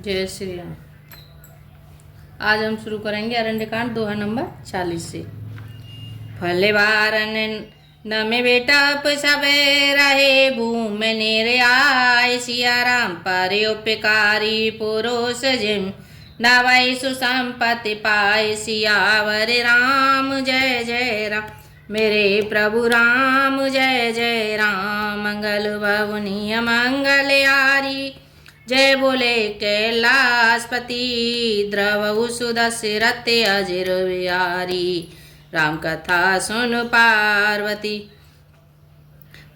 जय श्री राम। आज हम शुरू करेंगे अरण्यकांड दोहा नंबर 40 से। फलवारन न में बेटा सबे रहे भूम निर्याय सिया राम पर उपकारी पुरुष जिम नवै सुसंपत्ति पाए सियावर राम जय जय राम। मेरे प्रभु राम जय जय राम। मंगल भवनीय मंगल यारी जय बोले कैलाशपति द्रवहु सुदशरथ अजिर बिहारी। राम कथा सुन पार्वती।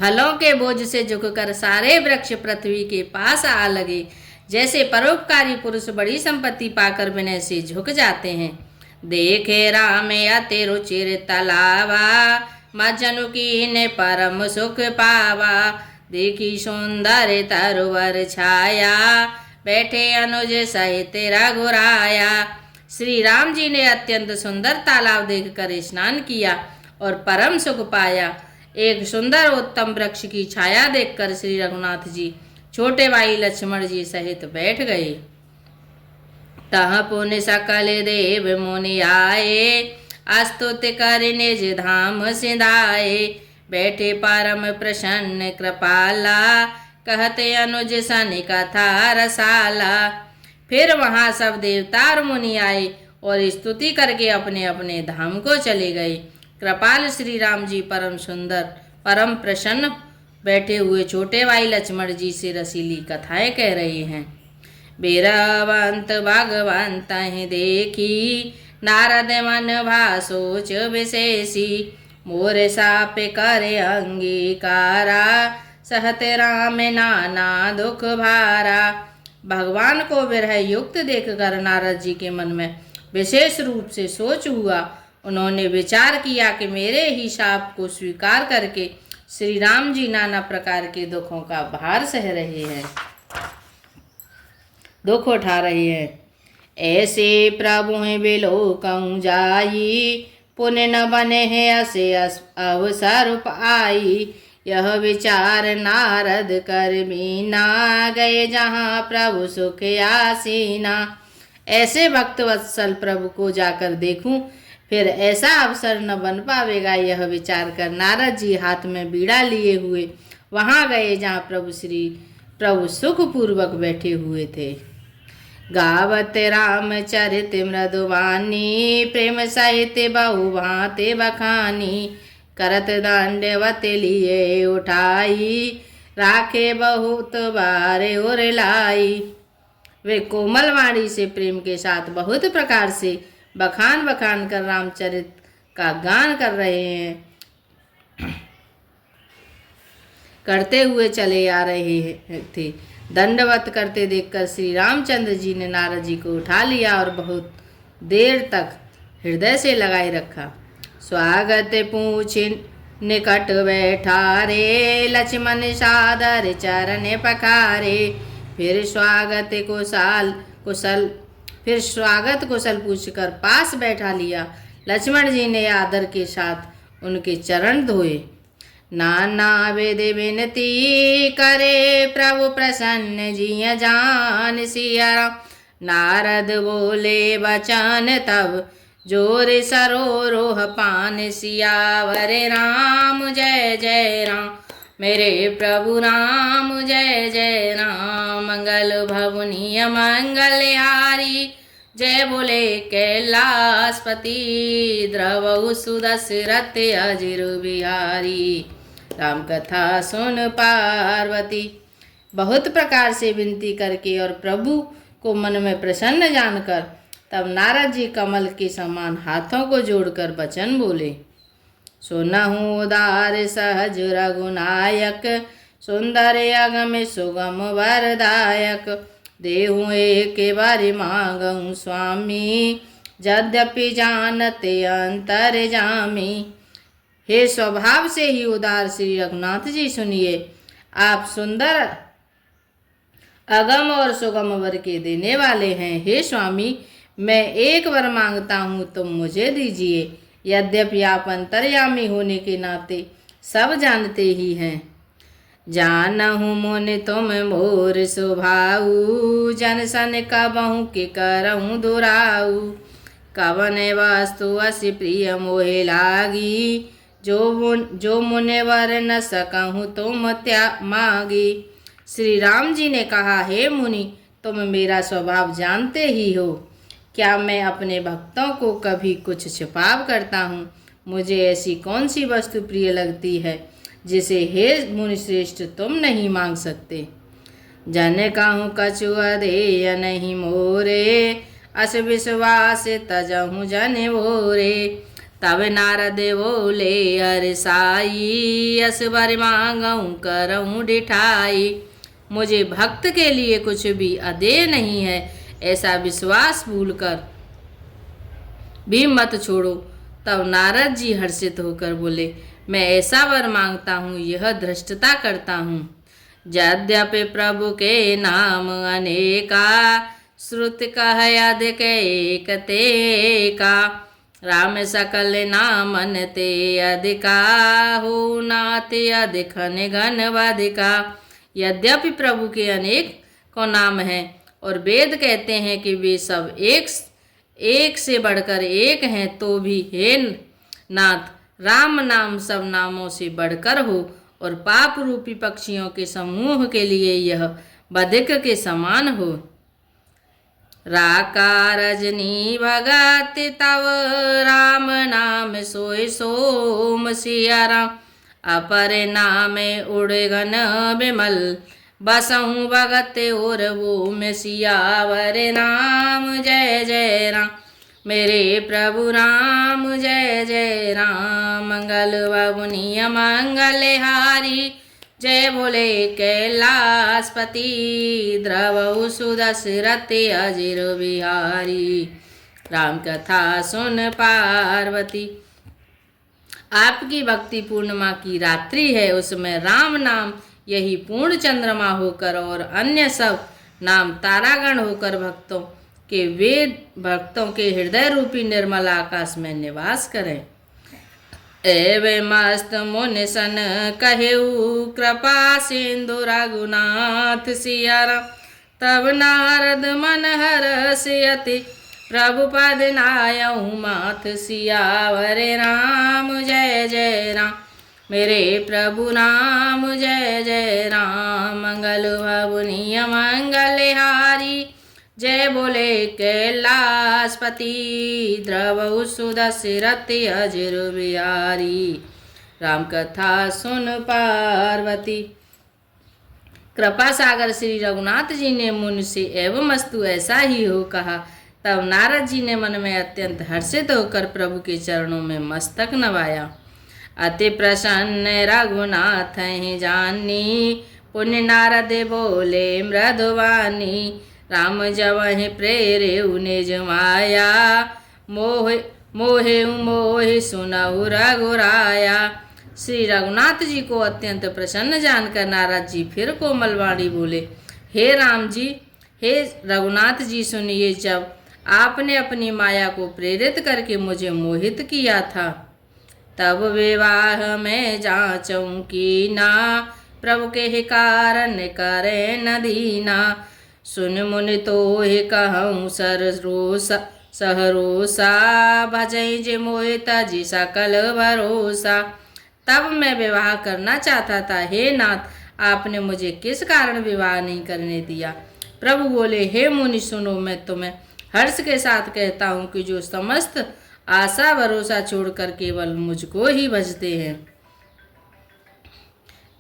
फलों के बोझ से झुककर सारे वृक्ष पृथ्वी के पास आ लगे। जैसे परोपकारी पुरुष बड़ी संपत्ति पाकर विनय से झुक जाते हैं। देखे राम अति रुचिर तलावा मज्जनु की ने परम सुख पावा। देखी सुंदर तरुवर छाया बैठे अनुज सहित रघुराया। श्री राम जी ने अत्यंत सुंदर तालाब देखकर स्नान किया और परम सुख पाया। एक सुंदर उत्तम वृक्ष की छाया देखकर श्री रघुनाथ जी छोटे भाई लक्ष्मण जी सहित बैठ गए। तह पुण्य सकल देव मुनि आए स्तुति कर निज धाम सिधाए। बैठे परम प्रसन्न कृपाला कहते अनुज सन कथा रसाला। फिर वहां सब देवता और मुनि आए और स्तुति करके अपने अपने धाम को चले गए। कृपाल श्री राम जी परम सुंदर परम प्रसन्न बैठे हुए छोटे भाई लक्ष्मण जी से रसीली कथाएं कह रहे हैं। बीरवंत भगवंत देखी नारद मन भा सोच विशेषी। मोर साप करे अंगीकारा सहते राम नाना दुख भारा। भगवान को विरह युक्त देखकर नारद जी के मन में विशेष रूप से सोच हुआ। उन्होंने विचार किया कि मेरे ही शाप को स्वीकार करके श्री राम जी नाना प्रकार के दुखों का भार सह रहे हैं, दुख उठा रहे हैं। ऐसे प्रभु बिलोकं जाई पुण्य न बने है असे अवसर पाई। यह विचार नारद कर बीना गए जहाँ प्रभु सुख आसीना। ऐसे भक्त वत्सल प्रभु को जाकर देखूं फिर ऐसा अवसर न बन पावेगा। यह विचार कर नारद जी हाथ में बीड़ा लिए हुए वहाँ गए जहाँ प्रभु सुख पूर्वक बैठे हुए थे। गावत रामचरित मृदुवानी प्रेम सहित बहु भांति बखानी। करत दंडवत लिए उठाई राखे बहुत बारे और लाई। वे कोमल वाणी से प्रेम के साथ बहुत प्रकार से बखान बखान कर रामचरित का गान कर रहे हैं, करते हुए चले आ रहे थे। दंडवत करते देखकर श्री रामचंद्र जी ने नारद जी को उठा लिया और बहुत देर तक हृदय से लगाए रखा। स्वागत पूछ निकट बैठा रे लक्ष्मण सादर चरण पखारे। फिर स्वागत कुशल पूछकर पास बैठा लिया। लक्ष्मण जी ने आदर के साथ उनके चरण धोए। नाना वेद विनती करे प्रभु प्रसन्न जिय जान सिया राम। नारद बोले बचन तब जोर सरोरोह पान सियावर राम जय जय राम। मेरे प्रभु राम जय जय राम। मंगल भवनीय मंगल यारी जय बोले कैलाशपति द्रवहु सुदशरथ अजिर बिहारी। राम कथा सुन पार्वती। बहुत प्रकार से विनती करके और प्रभु को मन में प्रसन्न जानकर तब नारद जी कमल के समान हाथों को जोड़कर वचन बोले। सुनहु उदार सहज रघुनायक सुंदर अगम सुगम वरदायक। देहु एक बार मांगऊँ स्वामी यद्यपि जानते अंतर जामी। हे स्वभाव से ही उदार श्री रघुनाथ जी सुनिए। आप सुंदर अगम और सुगम वर के देने वाले हैं। हे स्वामी मैं एक वर मांगता हूँ तुम मुझे दीजिए। यद्यपि आप अंतर्यामी होने के नाते सब जानते ही हैं। जानहु मुनि तुम मोर सुभाऊ, जन सन कबहु के करहु दुराऊ। कवन वस्तु अति प्रिय मोहे लागी, जो मुनिवर न सकहु तुम त्या मागी। श्री राम जी ने कहा, हे मुनि, तुम मेरा स्वभाव जानते ही हो। क्या मैं अपने भक्तों को कभी कुछ छिपाव करता हूँ? मुझे ऐसी कौन सी वस्तु प्रिय लगती है जिसे हे मुनिश्रेष्ठ तुम नहीं मांग सकते। जन कहूँ कछु अधेय नहीं मोरे, अस विश्वास तजहु जन भोरे। तब नारद बोले हरि साई, अस वर मांगऊँ करऊँ डिठाई। मुझे भक्त के लिए कुछ भी अदेय नहीं है, ऐसा विश्वास भूलकर भी मत छोड़ो। तब नारद जी हर्षित होकर बोले, मैं ऐसा वर मांगता हूँ, यह धृष्टता करता हूँ। यद्यपि प्रभु के नाम अनेका, श्रुत कह अधिक एक तेका। राम सकल नामन ते अधिका, हो नाते अधिक निघन वधिका। यद्यपि प्रभु के अनेक को नाम है और वेद कहते हैं कि वे सब एक से बढ़कर एक हैं, तो भी हे नाथ, राम नाम सब नामों से बढ़कर हो और पाप रूपी पक्षियों के समूह के लिए यह बधिक के समान हो। राका रजनी भगत तव, राम नाम सोय सोम सिया राम। अपर नाम उड़गन बिमल, बसहु भगत और वो में सियावर राम। जय जय राम मेरे प्रभु राम, जय जय राम। मंगल बबुनिया मंगल हारी, जय बोले कैलाशपति। द्रवहु सुदशरथ अजिर बिहारी, राम कथा सुन पार्वती। आपकी भक्ति पूर्णिमा की रात्रि है, उसमें राम नाम यही पूर्ण चंद्रमा होकर और अन्य सब नाम तारागण होकर भक्तों के हृदय रूपी निर्मल आकाश में निवास करें। एवं मस्त मुनि सन कहेऊ, कृपा सिंधु रघुनाथ सिया राम। तब नारद मन हर्षयति, प्रभु पद नायऊ माथ सियावर राम। जय जय राम मेरे प्रभु राम, जय जय राम। मंगल भवनीय मंगल हारी, जय बोले कैलाशपति। द्रवहु सुदशरथ अजिर बिहारी, राम कथा सुन पार्वती। कृपा सागर श्री रघुनाथ जी ने मुनि से एवं अस्तु ऐसा ही हो कहा। तब नारद जी ने मन में अत्यंत हर्षित होकर प्रभु के चरणों में मस्तक नवाया। अति प्रसन्न रघुनाथ हैं जानी, पुण्य नारद बोले मृदुवानी। राम जवहि प्रेरे निज माया, मोहे सुनहु रघुराया। श्री रघुनाथ जी को अत्यंत प्रसन्न जानकर नारद जी फिर कोमल वाणी बोले, हे राम जी, हे रघुनाथ जी, सुनिए, जब आपने अपनी माया को प्रेरित करके मुझे मोहित किया था, तब विवाह में जांचूं की ना। प्रभु के कारण करे न दीना। सुन मुनि तो हे कहूँ सहरोसा, भजई जे मोहित जी सकल भरोसा। तब मैं विवाह करना चाहता था, हे नाथ, आपने मुझे किस कारण विवाह नहीं करने दिया। प्रभु बोले, हे मुनि सुनो, मैं तुम्हें हर्ष के साथ कहता हूँ कि जो समस्त आशा भरोसा छोड़कर केवल मुझको ही भजते हैं,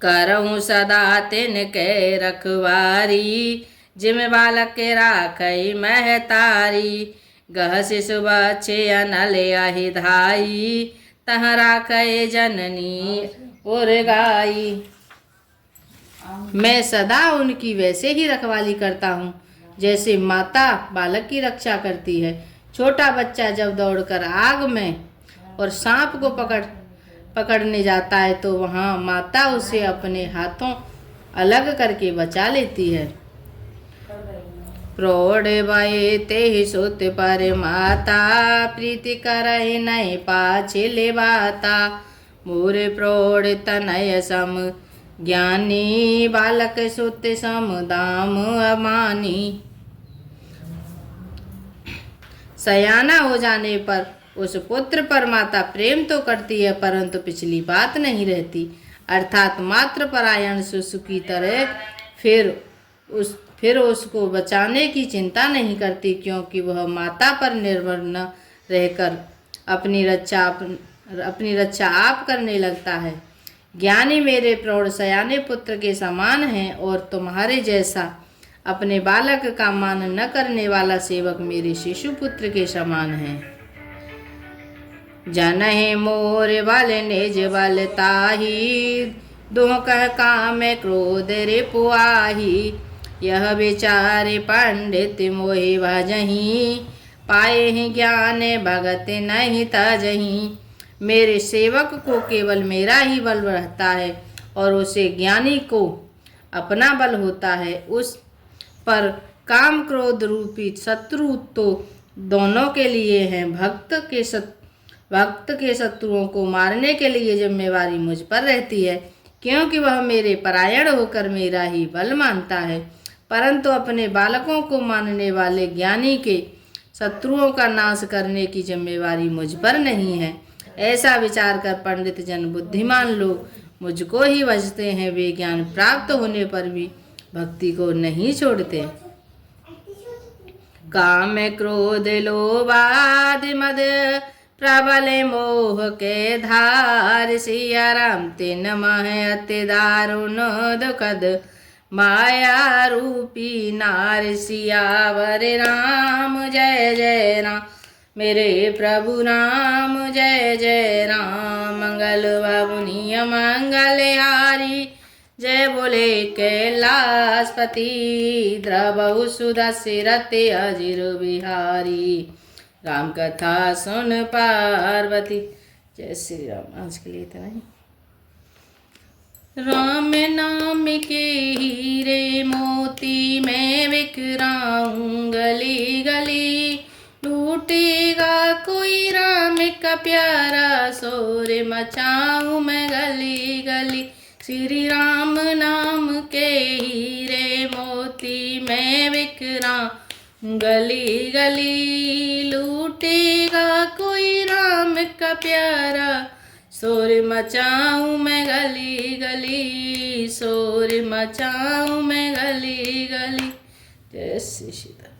करहूँ सदा तिन के रखवारी। जिम बालक के राखई महतारी, गह शिशु बच्चे अनल आहि धाई। तह राखई जननी और गाई। मैं सदा उनकी वैसे ही रखवाली करता हूँ जैसे माता बालक की रक्षा करती है। छोटा बच्चा जब दौड़कर आग में और सांप को पकड़ने जाता है तो वहाँ माता उसे अपने हाथों अलग करके बचा लेती है। प्रौढ़ भये ते सुत पर माता, प्रीति करहि नहीं पाछे ले बाता। मोर प्रौढ़ तनय सम ज्ञानी बालक सुत सम दाम अमानी। सयाना हो जाने पर उस पुत्र पर माता प्रेम तो करती है, परंतु पिछली बात नहीं रहती, अर्थात मात्र परायण शिशु की तरह फिर उसको बचाने की चिंता नहीं करती, क्योंकि वह माता पर निर्भर न रहकर अपनी रक्षा आप करने लगता है। ज्ञानी मेरे प्रौढ़ सयाने पुत्र के समान हैं, और तुम्हारे जैसा अपने बालक का मान न करने वाला सेवक मेरे शिशु पुत्र के समान है। जनहि मोर बल निज बल ताही, दुह कह काम क्रोध रिपुआही। यह विचार पंडित मोहि भजहि, पाए हैं ज्ञान भगत नहीं तजहि। मेरे सेवक को केवल मेरा ही बल रहता है, और उसे ज्ञानी को अपना बल होता है। उस पर काम क्रोध रूपी शत्रु तो दोनों के लिए हैं। भक्त के शत्रुओं को मारने के लिए जिम्मेवारी मुझ पर रहती है, क्योंकि वह मेरे परायण होकर मेरा ही बल मानता है, परंतु अपने बालकों को मानने वाले ज्ञानी के शत्रुओं का नाश करने की जिम्मेवारी मुझ पर नहीं है। ऐसा विचार कर पंडित जन बुद्धिमान लोग मुझको ही भजते हैं। वे ज्ञान प्राप्त होने पर भी भक्ति को नहीं छोड़ते। काम क्रोध लोभ आदि मद प्रबल मोह के धार, सिया राम तिन मह अति दारुण दुखद माया रूपी नार। सियावर राम जय जय राम, मेरे प्रभु राम जय जय राम। मंगल बाबुनिय मंगल हारी, जय बोले कैलाशपति। द्रवहु सुदशरथि अजिर बिहारी, राम कथा सुन पार्वती। जय श्री राम। आज के लिए इतना ही। राम नाम के हीरे मोती मैं बिखराऊं गली गली, लूटेगा कोई राम का प्यारा, शोर मचाऊं मैं गली गली। श्री राम नाम के हीरे मोती मैं बिखराऊं गली गली, लूटेगा कोई राम का प्यारा, शोर मचाऊं मैं गली गली, शोर मचाऊं मैं गली गली। जय श्री सीता।